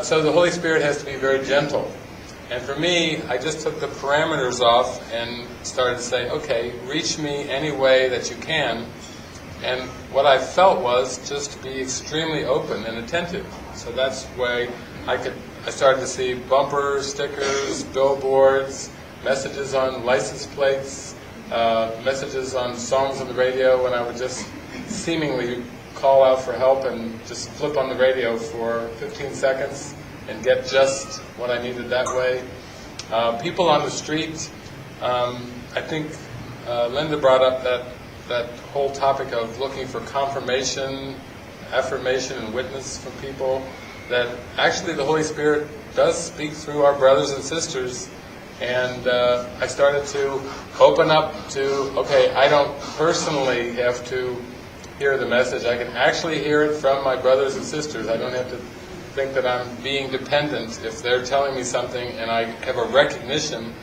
So the Holy Spirit has to be very gentle. And for me, I just took the parameters off and started to say, okay, reach me any way that you can. And what I felt was just to be extremely open and attentive. So that's why I started to see bumpers, stickers, billboards, messages on license plates, messages on songs on the radio, when I would just seemingly call out for help and just flip on the radio for 15 seconds and get just what I needed that way. People on the street, I think Linda brought up that whole topic of looking for confirmation, affirmation, and witness from people, that actually the Holy Spirit does speak through our brothers and sisters. And I started to open up to, okay, I don't personally have to hear the message. I can actually hear it from my brothers and sisters. I don't have to think that I'm being dependent if they're telling me something, and I have a recognition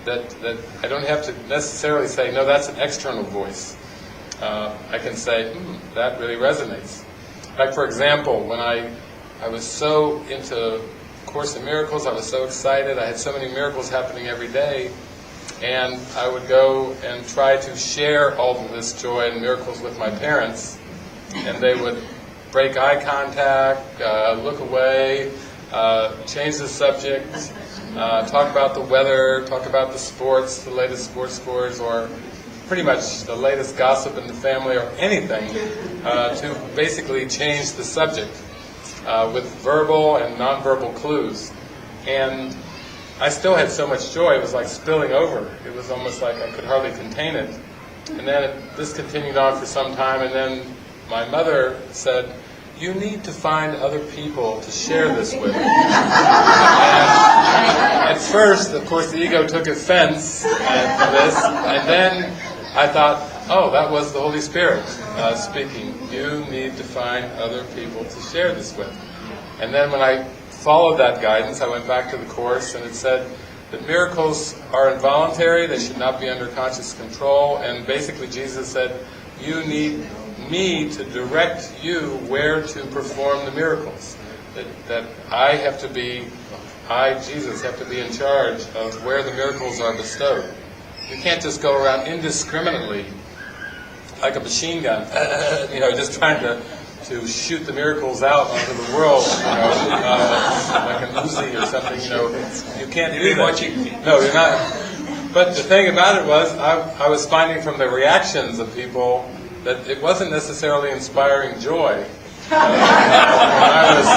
that I don't have to necessarily say, no, that's an external voice. I can say, that really resonates. Like, for example, when I was so into Course in Miracles, I was so excited, I had so many miracles happening every day, and I would go and try to share all of this joy and miracles with my parents, and they would break eye contact, look away, change the subject, talk about the weather, talk about the sports, the latest sports scores, or pretty much the latest gossip in the family, or anything, to basically change the subject with verbal and nonverbal clues. And I still had so much joy, it was like spilling over. It was almost like I could hardly contain it. And then this continued on for some time, and then my mother said, you need to find other people to share this with. And at first, of course, the ego took offense at this, and then I thought, oh, that was the Holy Spirit speaking. You need to find other people to share this with. And then when I followed that guidance, I went back to the Course, and it said that miracles are involuntary, they should not be under conscious control, and basically Jesus said, you need me to direct you where to perform the miracles. That I, Jesus, have to be in charge of where the miracles are bestowed. You can't just go around indiscriminately, like a machine gun, just trying to shoot the miracles out onto the world, like an Uzi or something, You can't do that. No, you're not. But the thing about it was, I was finding from the reactions of people that it wasn't necessarily inspiring joy when I was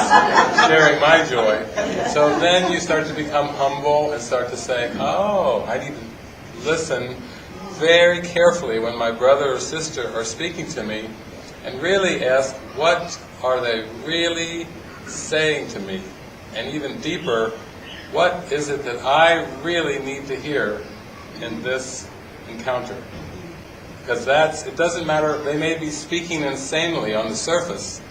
sharing my joy. So then you start to become humble and start to say, oh, I need to listen very carefully when my brother or sister are speaking to me, and really ask, what are they really saying to me? And even deeper, what is it that I really need to hear in this encounter? Because it doesn't matter, they may be speaking insanely on the surface,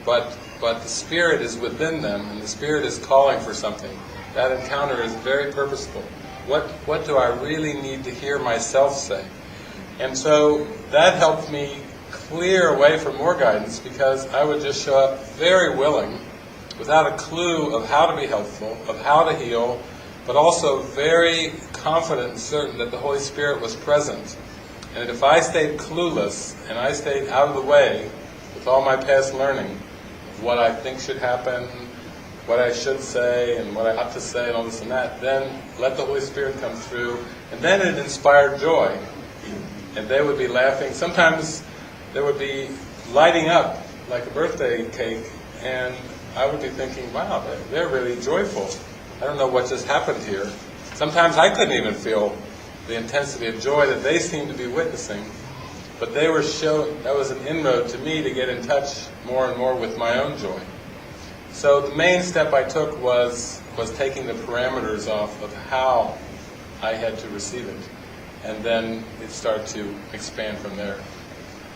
but the Spirit is within them, and the Spirit is calling for something. That encounter is very purposeful. What do I really need to hear myself say? And so that helped me clear away for more guidance, because I would just show up very willing, without a clue of how to be helpful, of how to heal, but also very confident and certain that the Holy Spirit was present. And if I stayed clueless, and I stayed out of the way with all my past learning of what I think should happen, what I should say, and what I ought to say, and all this and that, then let the Holy Spirit come through, and then it inspired joy. And they would be laughing. Sometimes they would be lighting up like a birthday cake, and I would be thinking, wow, they're really joyful. I don't know what just happened here. Sometimes I couldn't even feel the intensity of joy that they seemed to be witnessing, but they were that was an inroad to me to get in touch more and more with my own joy. So the main step I took was taking the parameters off of how I had to receive it, and then it started to expand from there.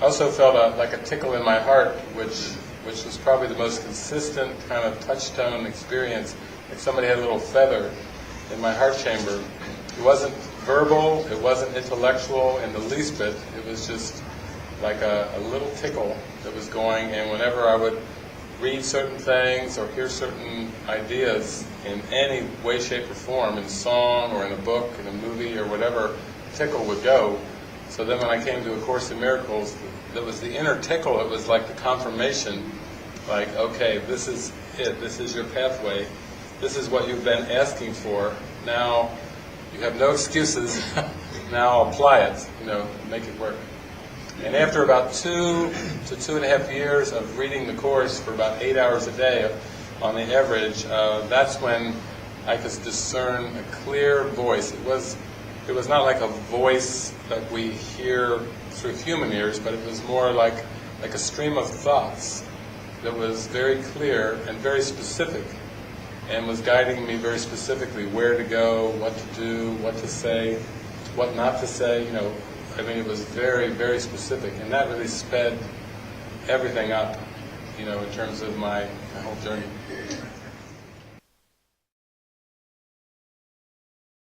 I also felt like a tickle in my heart, which was probably the most consistent kind of touchstone experience, like somebody had a little feather in my heart chamber. It wasn't verbal, it wasn't intellectual in the least bit, it was just like a little tickle that was going, and whenever I would read certain things or hear certain ideas in any way, shape, or form, in song or in a book, in a movie, or whatever tickle would go. So then when I came to A Course in Miracles, that was the inner tickle. It was like the confirmation, like, okay, this is it. This is your pathway. This is what you've been asking for. Now you have no excuses. Now apply it. Make it work. And after about 2 to 2.5 years of reading the Course for about 8 hours a day on the average, that's when I could discern a clear voice. It was not like a voice that we hear through human ears, but it was more like a stream of thoughts that was very clear and very specific, and was guiding me very specifically where to go, what to do, what to say, what not to say. It was very, very specific, and that really sped everything up, in terms of my whole journey.